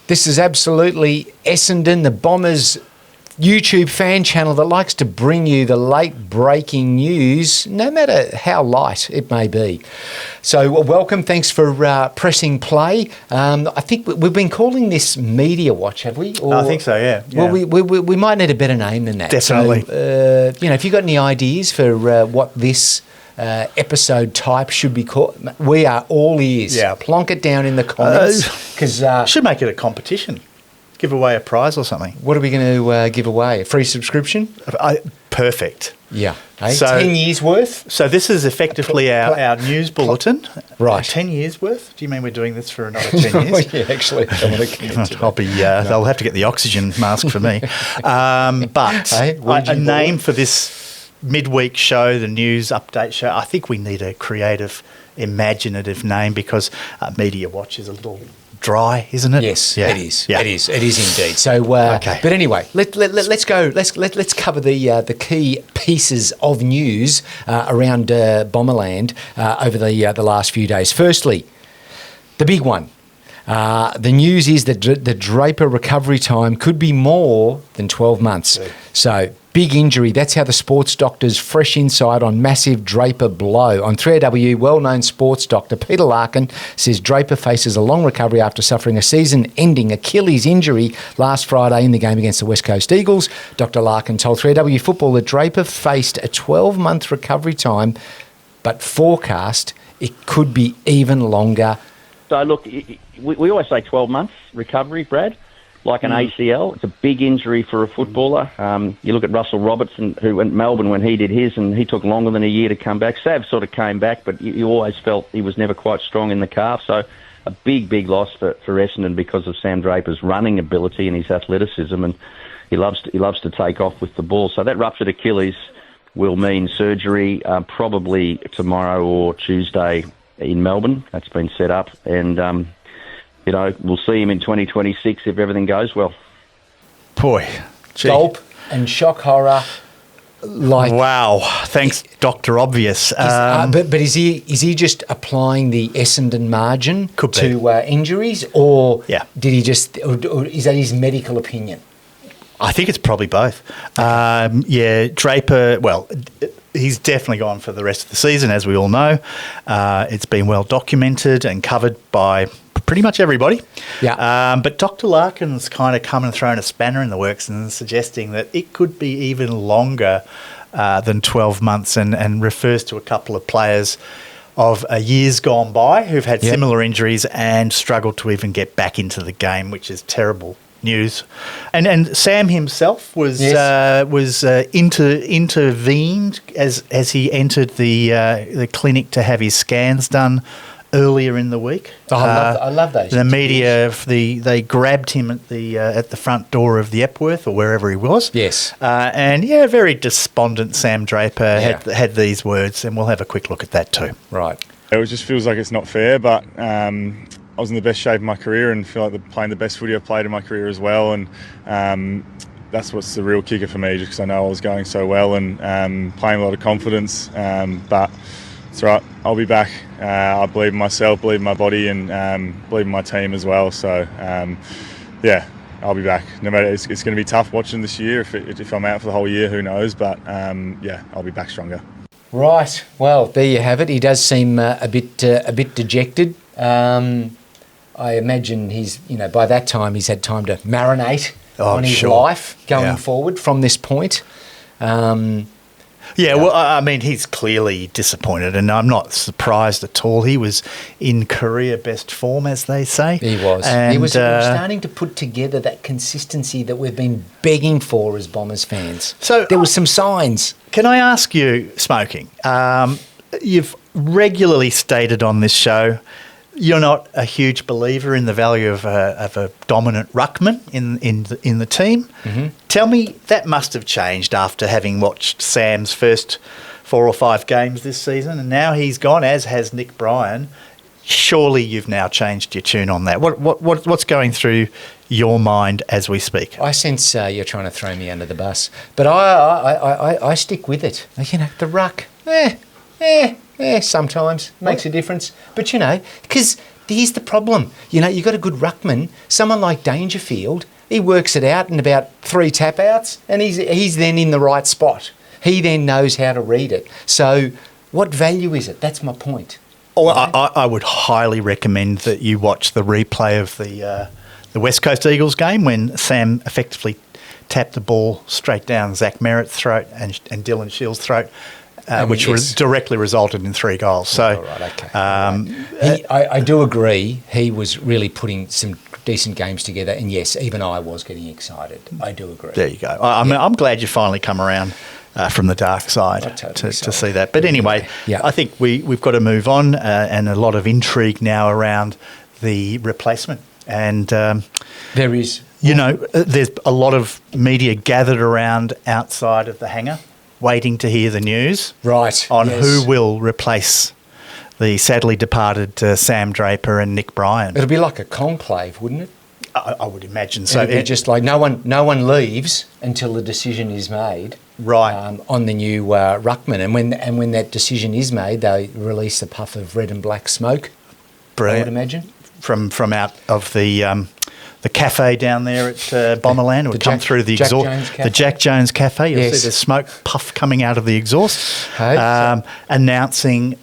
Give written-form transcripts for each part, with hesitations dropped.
This is Absolutely Essendon, the Bombers YouTube fan channel that likes to bring you the late breaking news, no matter how light it may be. So welcome, thanks for pressing play. I think we've been calling this Media Watch, have we? I think so, yeah. Well, we might need a better name than that. Definitely. So, if you've got any ideas for what this episode type should be called, we are all ears. Yeah. Plonk it down in the comments. Should make it a competition. Give away a prize or something. What are we going to give away? A free subscription? Perfect. Yeah. So, 10 years worth? So this is effectively our news bulletin. Right. 10 years worth? Do you mean we're doing this for another 10 years? Yeah, actually. I want to commit to I'll be. They'll have to get the oxygen mask for me. But Hey, a name for this midweek show, the news update show, I think we need a creative, imaginative name because Media Watch is a little dry, isn't it? Yes, Yeah. it is. Yeah. It is indeed. So, Okay. But anyway, let's go. Let's cover the key pieces of news around Bomberland over the last few days. Firstly, the big one. The news is that the Draper recovery time could be more than 12 months. Yeah. So, big injury. That's how the sports doctor's fresh insight on massive Draper blow. On 3AW, well-known sports doctor Peter Larkin says Draper faces a long recovery after suffering a season-ending Achilles injury last Friday in the game against the West Coast Eagles. Dr Larkin told 3AW Football that Draper faced a 12-month recovery time, but forecast it could be even longer. So, look, we always say 12 months recovery, Brad, like an ACL. It's a big injury for a footballer. You look at Russell Robertson, who went to Melbourne when he did his, and he took longer than a year to come back. Sav sort of came back, but you always felt he was never quite strong in the calf. So a big loss for Essendon because of Same Draper's running ability and his athleticism, and he loves to take off with the ball. So that ruptured Achilles will mean surgery probably tomorrow or Tuesday in Melbourne. That's been set up, and we'll see him in 2026 if everything goes well. Boy. Gee. Gulp and shock horror. Wow. Thanks, Dr. Obvious. But is he just applying the Essendon margin Could be. to injuries, or Yeah. did he just, or is that his medical opinion? I think it's probably both. Draper, well, he's definitely gone for the rest of the season, as we all know. It's been well documented and covered by pretty much everybody. Yeah. But Dr. Larkin's kind of come and thrown a spanner in the works and suggesting that it could be even longer than 12 months and refers to a couple of players of years gone by who've had similar injuries and struggled to even get back into the game, which is terrible news. And Sam himself was intervened as he entered the clinic to have his scans done earlier in the week. I love those. The media, they grabbed him at the front door of the Epworth or wherever he was. Yes. Very despondent Sam Draper had these words, and we'll have a quick look at that too. Right. It just feels like it's not fair, but I was in the best shape of my career and feel like playing the best footy I've played in my career as well, and that's what's the real kicker for me, just because I know I was going so well and playing a lot of confidence, but it's all right, I'll be back. I believe in myself, believe in my body, and believe in my team as well. So, I'll be back. No matter, it's going to be tough watching this year. If I'm out for the whole year, who knows? But I'll be back stronger. Right. Well, there you have it. He does seem a bit dejected. I imagine he's, by that time he's had time to marinate on his life going forward from this point. Well, I mean, he's clearly disappointed, and I'm not surprised at all. He was in career best form, as they say. He was. And, he was starting to put together that consistency that we've been begging for as Bombers fans. So there were some signs. Can I ask you, Smoking, you've regularly stated on this show you're not a huge believer in the value of a dominant ruckman in the team. Mm-hmm. Tell me, that must have changed after having watched Sam's first 4 or 5 games this season, and now he's gone, as has Nick Bryan. Surely you've now changed your tune on that. What's going through your mind as we speak? I sense you're trying to throw me under the bus, but I stick with it. The ruck, sometimes makes a difference. But because here's the problem. You know, you've got a good ruckman, someone like Dangerfield, he works it out in about 3 tap-outs, and he's then in the right spot. He then knows how to read it. So what value is it? That's my point. Oh, I would highly recommend that you watch the replay of the West Coast Eagles game when Sam effectively tapped the ball straight down Zach Merritt's throat and Dylan Shields' throat, which directly resulted in 3 goals. So, okay. I do agree. He was really putting some decent games together, and yes, even I was getting excited. I do agree. There you go. I'm glad you finally come around from the dark side to see that. But anyway, I think we've got to move on, and a lot of intrigue now around the replacement. And there is. You know, there's a lot of media gathered around outside of the hangar waiting to hear the news on who will replace the sadly departed Sam Draper and Nick Bryan. It'll be like a conclave, wouldn't it? I would imagine so. It'd be just like no one leaves until the decision is made on the new ruckman. And when that decision is made, they release a puff of red and black smoke. Brilliant. I would imagine. From out of the cafe down there at Bomberland, would come through the exhaust. The Jack Jones Cafe. You'll see the smoke puff coming out of the exhaust, announcing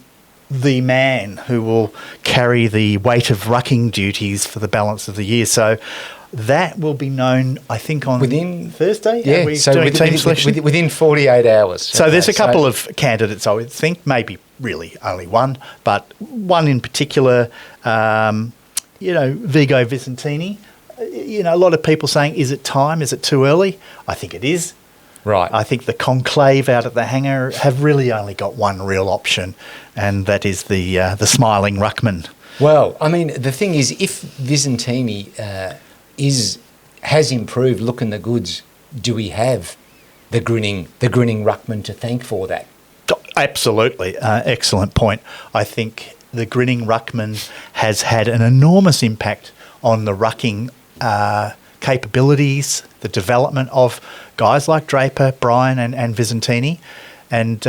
the man who will carry the weight of rucking duties for the balance of the year. So that will be known, I think, on Thursday. Yeah, within 48 hours. So there's a couple of candidates, I would think, maybe really only one, but one in particular, Vigo Vicentini. A lot of people saying, is it time? Is it too early? I think it is. Right. I think the Conclave out at the hangar have really only got one real option, and that is the smiling ruckman. Well, I mean, the thing is, if Vicentini has improved, looking the goods, do we have the grinning ruckman to thank for that? Absolutely. Excellent point. I think the grinning ruckman has had an enormous impact on the rucking capabilities, the development of guys like Draper, Bryan and Vicentini. And,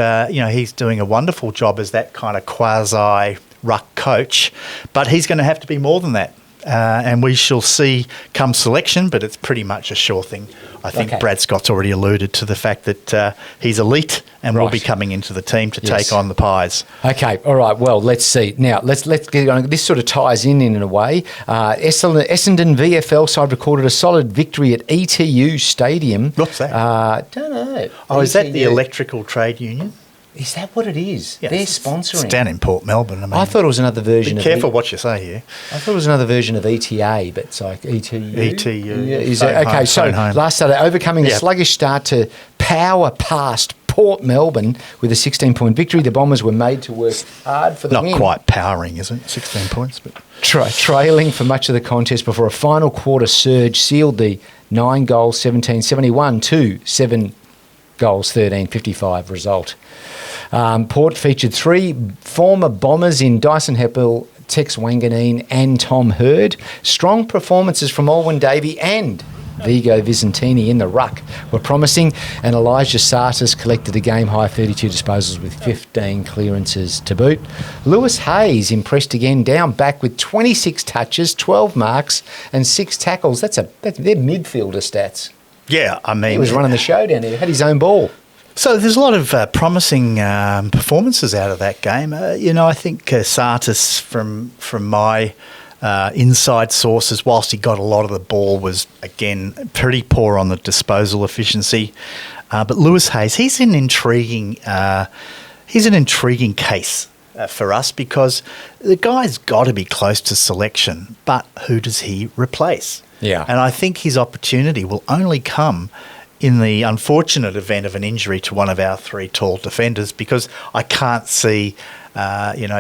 he's doing a wonderful job as that kind of quasi-ruck coach. But he's going to have to be more than that. And we shall see come selection, but it's pretty much a sure thing. I think Brad Scott's already alluded to the fact that he's elite and will be coming into the team to take on the Pies. Okay, all right. Well, let's see. Now, let's get on. This sort of ties in a way. Essendon VFL side recorded a solid victory at ETU Stadium. What's that? Don't know. Oh, is that the Electrical Trade Union? Is that what it is? Yeah, they're sponsoring. It's down in Port Melbourne. I thought it was another version of... Be careful what you say here. I thought it was another version of ETA, but it's like ETU. ETU. Yeah, is it? Okay, so last Saturday, overcoming a sluggish start to power past Port Melbourne with a 16-point victory. The Bombers were made to work hard for the win. Not quite powering, is it? 16 points. But trailing for much of the contest before a final quarter surge sealed the 9 goals, 17-71 to 7 goals, 13-55 result. Port featured 3 former Bombers in Dyson Heppel, Tex Wanganeen and Tom Hurd. Strong performances from Alwyn Davey and Vigo Vicentini in the ruck were promising, and Elijah Sartis collected a game-high 32 disposals with 15 clearances to boot. Lewis Hayes impressed again, down back with 26 touches, 12 marks and 6 tackles. That's their midfielder stats. Yeah, I mean... He was running the show down there. He had his own ball. So there's a lot of promising performances out of that game. I think Sartis, from my inside sources, whilst he got a lot of the ball, was, again, pretty poor on the disposal efficiency. But Lewis Hayes, he's an intriguing case for us, because the guy's got to be close to selection, but who does he replace? Yeah. And I think his opportunity will only come in the unfortunate event of an injury to one of our 3 tall defenders, because I can't see,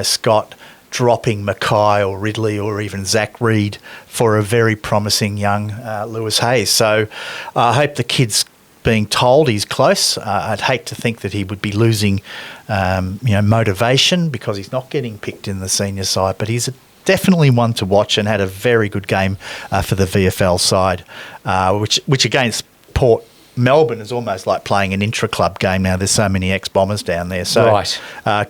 Scott dropping Mackay or Ridley or even Zach Reed for a very promising young Lewis Hayes. So I hope the kid's being told he's close. I'd hate to think that he would be losing, motivation because he's not getting picked in the senior side, but he's definitely one to watch and had a very good game for the VFL side, which against Port Melbourne is almost like playing an intra-club game now. There's so many ex-Bombers down there. So Right.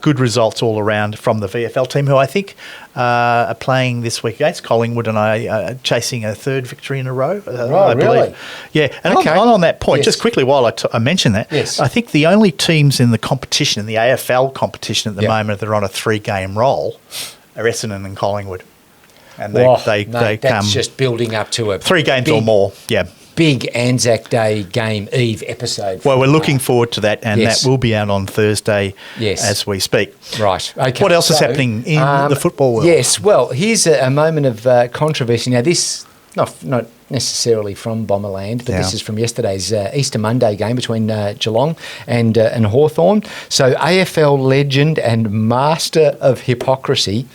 good results all around from the VFL team, who I think are playing this week against Collingwood and chasing a third victory in a row. I believe. Really? Yeah. And Okay. on that point, Yes. just quickly while I mention that, Yes. I think the only teams in the competition, in the AFL competition at the moment, that are on a 3-game roll are Essendon and Collingwood. And they that's come just building up to a 3 games big, or more. Yeah. big Anzac Day game eve episode. Well, we're looking forward to that, and Yes. that will be out on Thursday Yes. as we speak. Right. Okay. What else is happening in the football world? Yes. Well, here's a moment of controversy. Now, this not necessarily from Bomberland, but this is from yesterday's Easter Monday game between Geelong and Hawthorn. So, AFL legend and master of hypocrisy.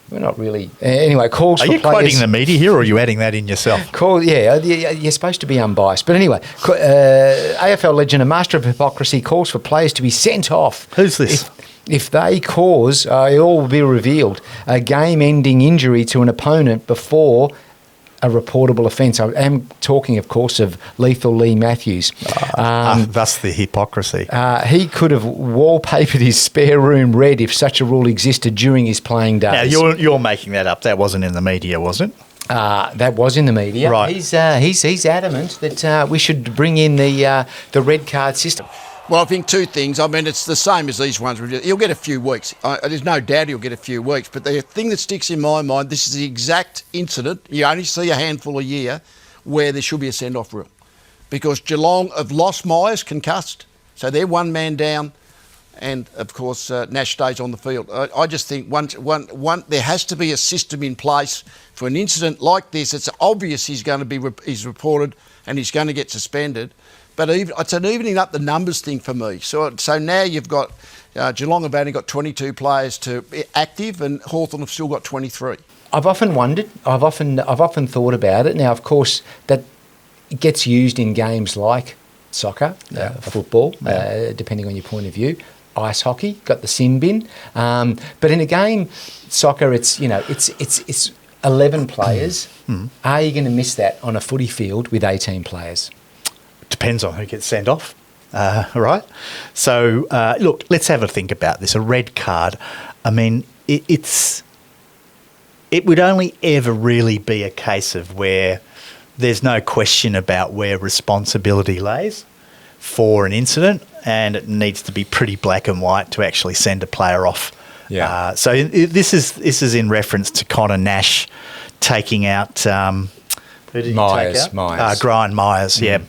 We're not really. Anyway, calls Are for you players. quoting the media here, or are you adding that in yourself? You're supposed to be unbiased. But anyway, AFL legend and master of hypocrisy calls for players to be sent off. Who's this? If they cause, it all will be revealed, a game-ending injury to an opponent before a reportable offence. I am talking, of course, of Lethal Lee Matthews. That's the hypocrisy. He could have wallpapered his spare room red if such a rule existed during his playing days. Now, you're making that up. That wasn't in the media, was it? That was in the media. Right. He's adamant that we should bring in the red card system. Well, I think 2 things. I mean, it's the same as these ones. He'll get a few weeks. There's no doubt he'll get a few weeks. But the thing that sticks in my mind, this is the exact incident. You only see a handful a year where there should be a send-off rule. Because Geelong have lost Myers, concussed. So they're 1 man down. And, of course, Nash stays on the field. I just think there has to be a system in place for an incident like this. It's obvious he's reported and he's going to get suspended. But it's an evening up the numbers thing for me. So now you've got Geelong have only got 22 players active, and Hawthorn have still got 23. I've often wondered. I've often thought about it. Now, of course, that gets used in games like soccer, football, depending on your point of view. Ice hockey, got the sin bin. But in a game, soccer, it's 11 players. Are you going to miss that on a footy field with 18 players? Depends on who gets sent off, right? So, look, let's have a think about this. A red card, I mean, it would only ever really be a case of where there's no question about where responsibility lays for an incident, and it needs to be pretty black and white to actually send a player off. Yeah. So this is in reference to Connor Nash taking out who did he take out? Brian Myers, yeah.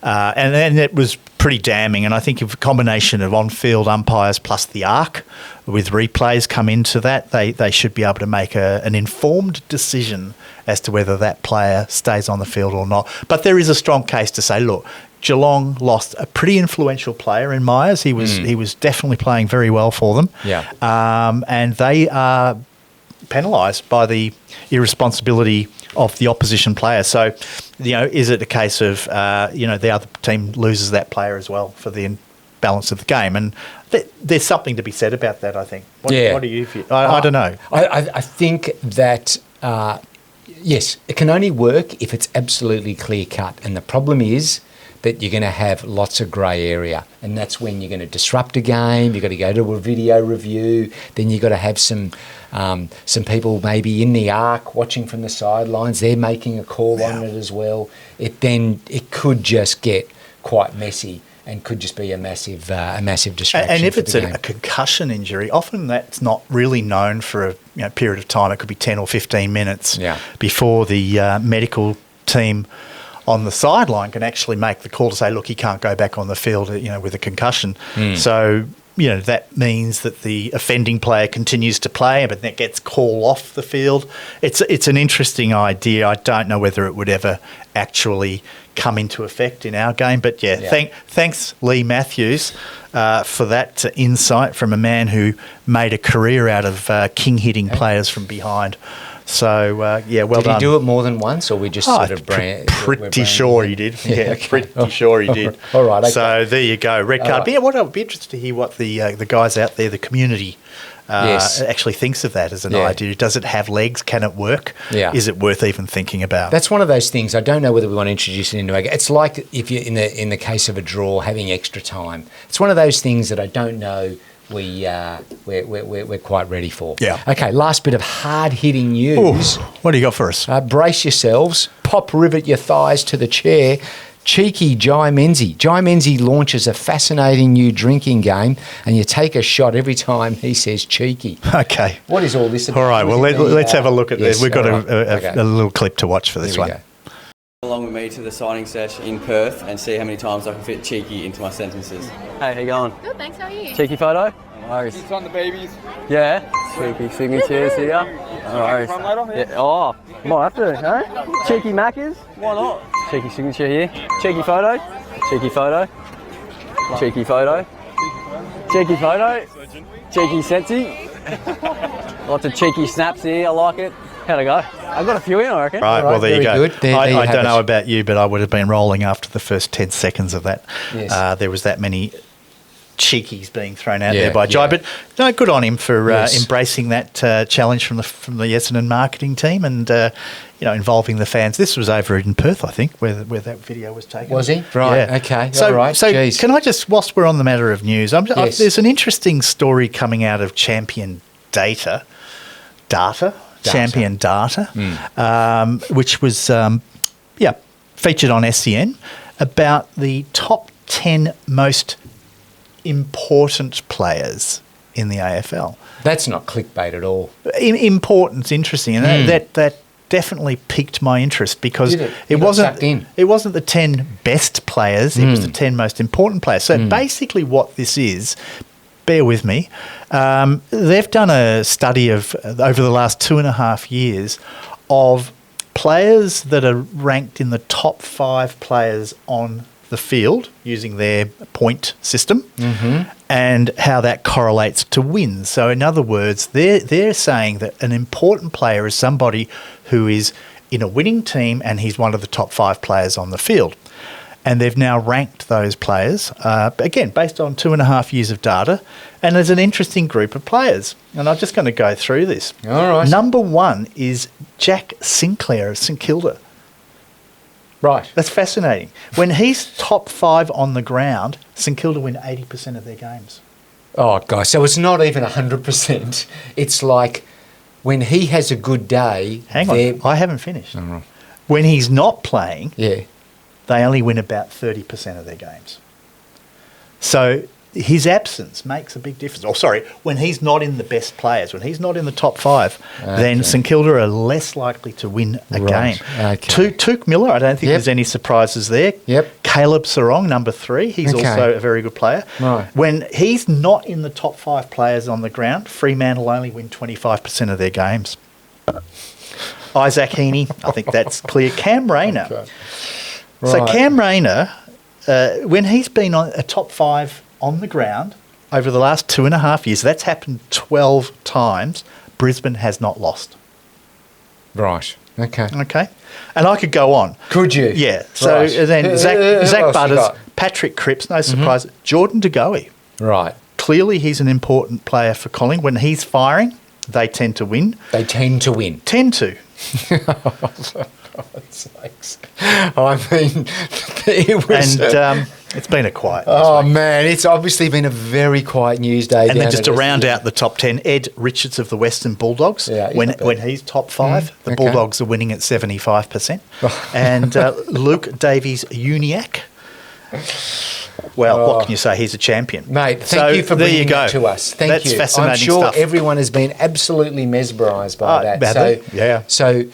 And then it was pretty damning, and I think if a combination of on-field umpires plus the ARC with replays come into that, they should be able to make an informed decision as to whether that player stays on the field or not. But there is a strong case to say, look, Geelong lost a pretty influential player in Myers. He was definitely playing very well for them. Yeah. And they are penalised by the irresponsibility of the opposition player. So, is it a case of, the other team loses that player as well for the balance of the game? And there's something to be said about that, I think. What do you feel? I don't know. I think that, yes, it can only work if it's absolutely clear-cut. And the problem is that you're going to have lots of grey area, and that's when you're going to disrupt a game. You've got to go to a video review. Then you've got to have some people maybe in the arc watching from the sidelines. They're making a call on it as well. It could just get quite messy and could just be a massive distraction. And if for it's the game. a concussion injury, often that's not really known for a period of time. It could be 10 or 15 minutes before the medical team on the sideline can actually make the call to say, look, he can't go back on the field, with a concussion. So, that means that the offending player continues to play, but that gets called off the field. It's an interesting idea. I don't know whether it would ever actually come into effect in our game. But, thanks, Lee Matthews, for that insight from a man who made a career out of king-hitting players from behind. So, well done. Did he do it more than once, or we just sort of pretty sure he did. Yeah, pretty sure he did. All right. Okay. So there you go, red card. But I'd be interested to hear what the guys out there, the community, actually thinks of that as an idea. Does it have legs? Can it work? Yeah. Is it worth even thinking about? That's one of those things. I don't know whether we want to introduce it into it. It's like if you're in the case of a draw, having extra time. It's one of those things that I don't know we're quite ready for. Yeah. Okay, last bit of hard-hitting news. Ooh, what do you got for us? Brace yourselves. Pop rivet your thighs to the chair. Cheeky Jai Menzie. Jai Menzie launches a fascinating new drinking game, and you take a shot every time he says cheeky. Okay. What is all this about? All right, well, let's have a look at this. We've got a little clip to watch for this one. Go. Along with me to the signing sesh in Perth and see how many times I can fit cheeky into my sentences. Hey, how you going? Good, thanks. How are you? Cheeky photo? No worries. It's on the babies. Yeah. Cheeky signatures here. No worries. Yeah. Oh, might have to, huh? Cheeky Maccas? Why not? Cheeky signature here. Cheeky photo. Cheeky photo. Cheeky photo. Cheeky photo. Cheeky Sensi. Lots of cheeky snaps here. I like it. How'd it go? I've got a few in, I reckon. Right, well, there you go. I don't know it. about you, but I would have been rolling after the first 10 seconds of that. Yes. There was that many cheekies being thrown out there by Jai. But no, good on him for embracing that challenge from the Essendon marketing team and involving the fans. This was over in Perth, I think, where that video was taken. Was he? Right. Yeah. Okay. So, all right. So Jeez. can I just, whilst we're on the matter of news, Yes. there's an interesting story coming out of Champion Data. Champion Data, which was featured on SEN about the top 10 most important players in the AFL. That's not clickbait at all. Importance, interesting, and that definitely piqued my interest because Did it? You got sucked in. it wasn't the 10 best players, it was the 10 most important players. So basically what this is, bear with me, they've done a study of over the last 2.5 years of players that are ranked in the top 5 players on the field using their point system and how that correlates to wins. So in other words, they're saying that an important player is somebody who is in a winning team and he's one of the top 5 players on the field. And they've now ranked those players, again, based on 2.5 years of data. And there's an interesting group of players. And I'm just going to go through this. All right. Number 1 is Jack Sinclair of St Kilda. Right. That's fascinating. When he's top 5 on the ground, St Kilda win 80% of their games. Oh, gosh. So it's not even 100%. It's like when he has a good day. Hang on. I haven't finished. When he's not playing, they only win about 30% of their games. So his absence makes a big difference. Oh, sorry, when he's not in the best players, when he's not in the top 5, then St Kilda are less likely to win a game. Okay. Tuke Miller, I don't think there's any surprises there. Yep. Caleb Sarong, number 3, he's also a very good player. Right. When he's not in the top 5 players on the ground, Fremantle only win 25% of their games. Isaac Heaney, I think that's clear. Cam Rayner. Okay. So Cam Rayner, when he's been on a top 5 on the ground over the last 2.5 years, that's happened 12 times, Brisbane has not lost. Right. Okay. Okay. And I could go on. Could you? Yeah. So Right. then Zach else Butters, you got? Patrick Cripps, no surprise, Jordan De Goey. Right. Clearly he's an important player for Collingwood. When he's firing, they tend to win. They tend to win. Tend to. For God's sakes. I mean, it was... And it's been a quiet news Oh, week. man, it's obviously been a very quiet news day. And then down just at to round Essendon. out the top 10, Ed Richards of the Western Bulldogs. Yeah, he's when not bad. when he's top 5, the okay. Bulldogs are winning at 75%. And Luke Davies-Uniacke. Well, what can you say? He's a champion. Mate, thank you for there bringing you go. that to us. Thank That's you. fascinating I'm sure stuff. everyone has been absolutely mesmerised by that. have they? Yeah. So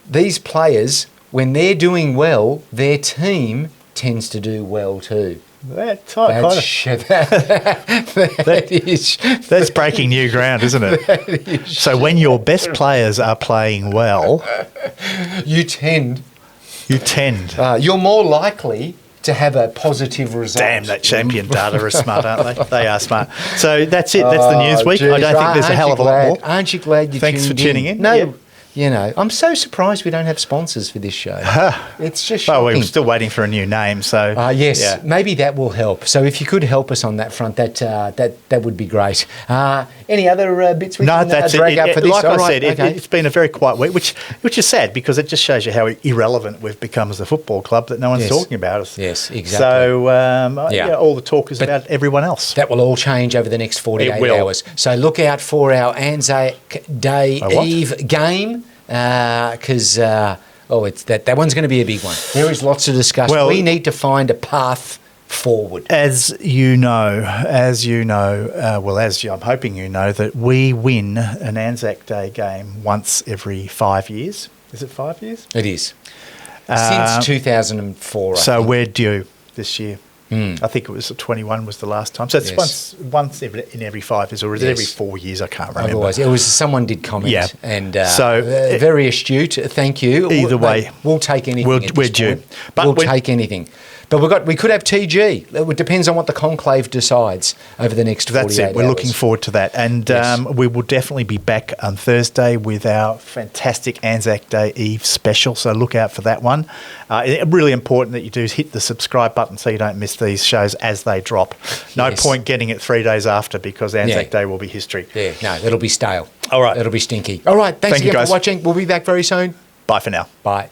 these players, when they're doing well, their team tends to do well too. That's breaking new ground, isn't it? So when your best players are playing well, you tend. You're You're more likely to have a positive result. Damn, that champion data are smart, aren't they? They are smart. So that's it. That's the news week. Geez, I don't think there's a hell of a lot more. Aren't you glad you Thanks tuned for tuning in. No, Yeah. I'm so surprised we don't have sponsors for this show. It's just Well, shocking. we're still waiting for a new name, so... Yes, yeah. maybe that will help. So if you could help us on that front, that would be great. Any other bits we can that's drag out for this? Like All I right, said, it's been a very quiet week, which is sad because it just shows you how irrelevant we've become as a football club that no one's talking about us. Yes, exactly. So, all the talk is about everyone else. That will all change over the next 48 hours. So look out for our ANZAC Day Eve game because it's that one's going to be a big one. There is lots to discuss. Well, we need to find a path forward. As you know, I'm hoping you know that we win an ANZAC Day game once every 5 years. Is it 5 years? It is. Since 2004. So we're due this year. I think it was 21 was the last time. So it's once in every 5 years, or is it every 4 years? I can't remember. Otherwise, it was someone did comment. Yeah. And very astute. Thank you. Either way, we'll take anything. we're due. But we'll take anything. But we could have TG. It depends on what the Conclave decides over the next 48 hours. That's it. We're looking forward to that. And we will definitely be back on Thursday with our fantastic ANZAC Day Eve special. So look out for that one. Really important that you do hit the subscribe button so you don't miss these shows as they drop. No point getting it 3 days after because ANZAC Day will be history. Yeah, no, it'll be stale. All right. It'll be stinky. All right, thanks again for watching. We'll be back very soon. Bye for now. Bye.